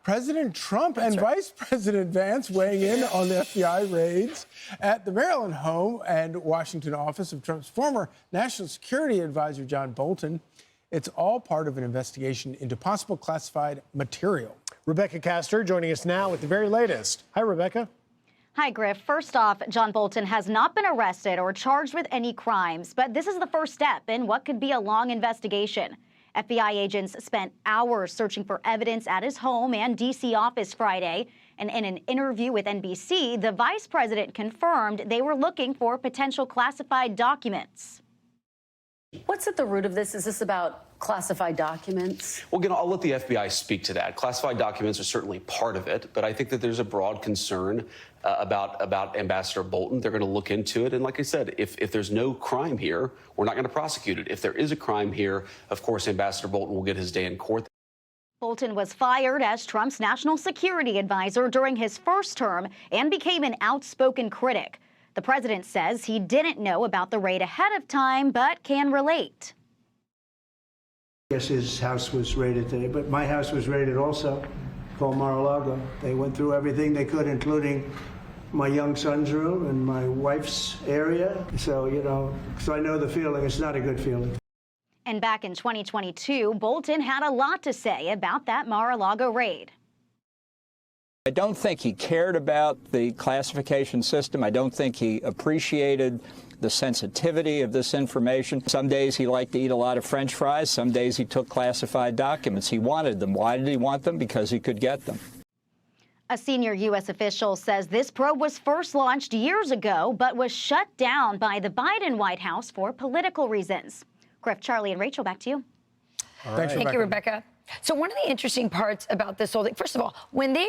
President Trump and Vice President Vance weighing in on the FBI raids at the Maryland home and Washington office of Trump's former National Security Advisor, John Bolton. It's all part of an investigation into possible classified material. Rebekah Castor joining us now with the very latest. Hi, Rebekah. Hi, Griff. First off, John Bolton has not been arrested or charged with any crimes, but this is the first step in what could be a long investigation. FBI agents spent hours searching for evidence at his home and D.C. office Friday. And in an interview with NBC, the vice president confirmed they were looking for potential classified documents. What's at the root of this? Is this about classified documents? Well, I'll let the FBI speak to that. Classified documents are certainly part of it, but I think that there's a broad concern about Ambassador Bolton. They're going to look into it. And like I said, if there's no crime here, we're not going to prosecute it. If there is a crime here, of course, Ambassador Bolton will get his day in court. Bolton was fired as Trump's national security advisor during his first term and became an outspoken critic. The president says he didn't know about the raid ahead of time, but can relate. I guess his house was raided today, but my house was raided also, called Mar-a-Lago. They went through everything they could, including my young son's room and my wife's area. So, so I know the feeling. It's not a good feeling. And back in 2022, Bolton had a lot to say about that Mar-a-Lago raid. I don't think he cared about the classification system. I don't think he appreciated the sensitivity of this information. Some days he liked to eat a lot of French fries. Some days he took classified documents. He wanted them. Why did he want them? Because he could get them. A senior U.S. official says this probe was first launched years ago, but was shut down by the Biden White House for political reasons. Griff, Charlie, and Rachel, back to you. Thanks, Thank you, Rebekah. So one of the interesting parts about this whole thing, first of all, when they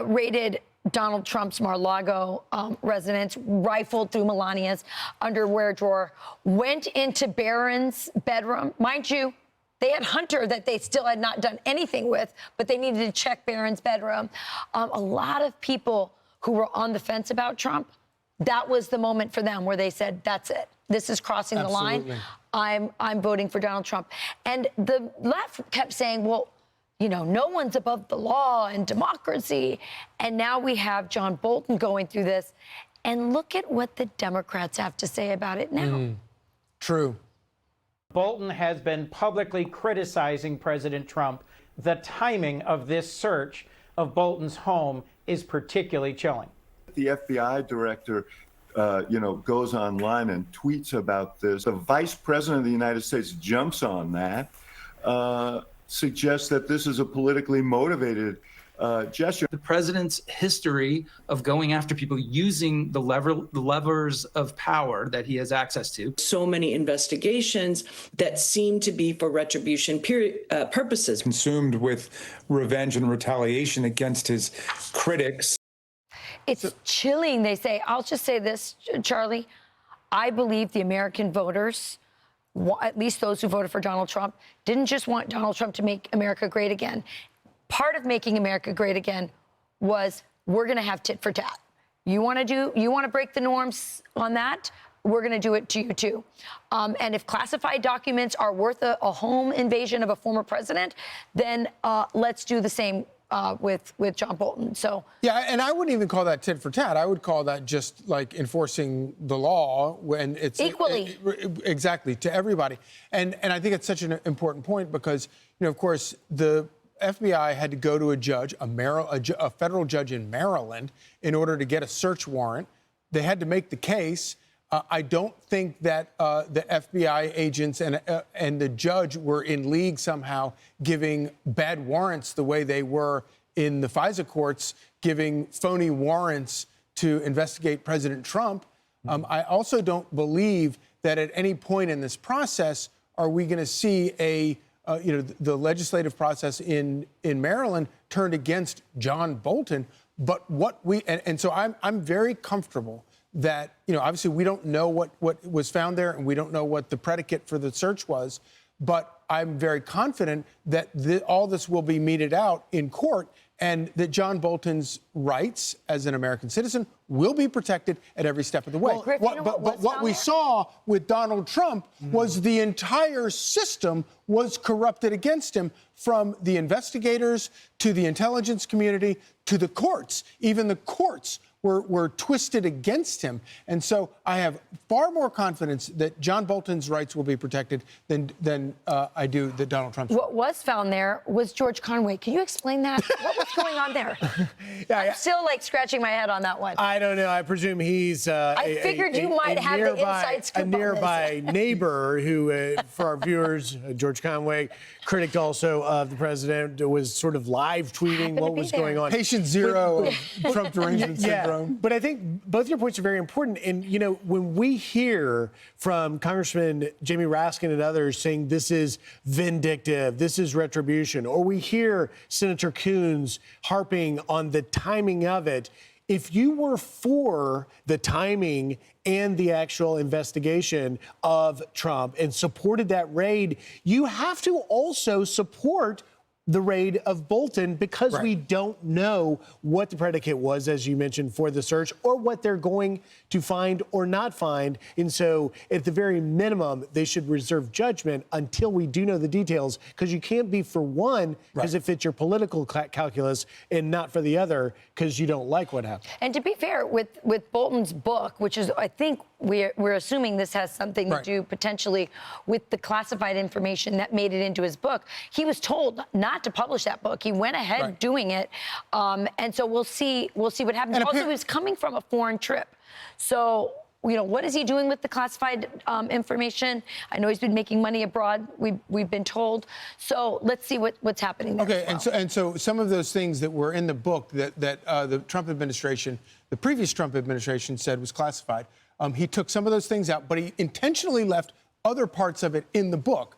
raided Donald Trump's Mar-a-Lago residence, rifled through Melania's underwear drawer, went into Barron's bedroom. Mind you, they had Hunter that they still had not done anything with, but they needed to check Barron's bedroom. A lot of people who were on the fence about Trump, that was the moment for them where they said, that's it. This is crossing the line. I'm voting for Donald Trump. And the left kept saying, well, no one's above the law and democracy. And now we have John Bolton going through this. And look at what the Democrats have to say about it now. True. Bolton has been publicly criticizing President Trump. The timing of this search of Bolton's home is particularly chilling. The FBI director goes online and tweets about this. The vice president of the United States jumps on that, suggests that this is a politically motivated gesture. The president's history of going after people using the levers of power that he has access to. So many investigations that seem to be for retribution purposes. Consumed with revenge and retaliation against his critics. It's chilling, they say. I'll just say this, Charlie. I believe the American voters, at least those who voted for Donald Trump, didn't just want Donald Trump to make America great again. Part of making America great again was we're going to have tit for tat. You want to break the norms on that? We're going to do it to you, too. And if classified documents are worth a home invasion of a former president, then let's do the same with John Bolton. So yeah, and I wouldn't even call that tit for tat. I would call that just like enforcing the law when it's equally exactly to everybody. And I think it's such an important point because of course the FBI had to go to a judge, a federal judge in Maryland, in order to get a search warrant. They had to make the case. I don't think that the FBI agents and the judge were in league somehow giving bad warrants the way they were in the FISA courts, giving phony warrants to investigate President Trump. I also don't believe that at any point in this process are we going to see the legislative process in Maryland turned against John Bolton. But so I'm very comfortable that, obviously we don't know what was found there and we don't know what the predicate for the search was. But I'm very confident that all this will be meted out in court, and that John Bolton's rights as an American citizen will be protected at every step of the way. Well, Griff, but what we saw with Donald Trump was the entire system was corrupted against him, from the investigators to the intelligence community to the courts. Even the courts were twisted against him. And so I have far more confidence that John Bolton's rights will be protected than I do that Donald Trump's. What was found there was George Conway. Can you explain that? What was going on there? I'm still like scratching my head on that one. I don't know. I presume he's I figured you might have the inside scoop a nearby on this. neighbor who, for our viewers, George Conway, critic also of the president, was sort of live tweeting what was going on. Patient zero of Trump derangement syndrome. But I think both your points are very important. And, you know, when we hear from Congressman Jamie Raskin and others saying this is vindictive, this is retribution, or we hear Senator Coons harping on the timing of it, if you were for the timing and the actual investigation of Trump and supported that raid, you have to also support the raid of Bolton, because we don't know what the predicate was, as you mentioned, for the search, or what they're going to find or not find. And so at the very minimum, they should reserve judgment until we do know the details, because you can't be for one because it fits your political calculus and not for the other because you don't like what happened. And to be fair, with Bolton's book, which is, I think we're assuming this has something to do potentially with the classified information that made it into his book, he was told not to publish that book. He went ahead doing it. And so we'll see what happens. Also, he was coming from a foreign trip. So, you know, what is he doing with the classified information? I know he's been making money abroad, we've been told. So let's see what's happening there. Okay, and so some of those things that were in the book that the Trump administration, the previous Trump administration, said was classified, he took some of those things out, but he intentionally left other parts of it in the book.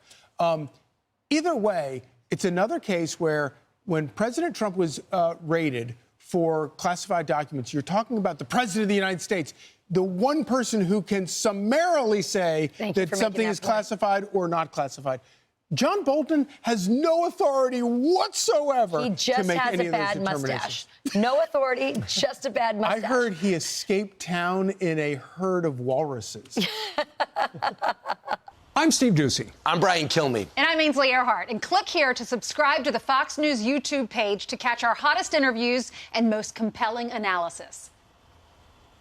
Either way, it's another case where when President Trump was raided for classified documents, you're talking about the President of the United States, the one person who can summarily say that something is classified or not classified. John Bolton has no authority whatsoever to make any of those determinations. He just has a bad mustache. No authority, just a bad mustache. I heard he escaped town in a herd of walruses. I'm Steve Doocy. I'm Brian Kilmeade. And I'm Ainsley Earhart. And click here to subscribe to the Fox News YouTube page to catch our hottest interviews and most compelling analysis.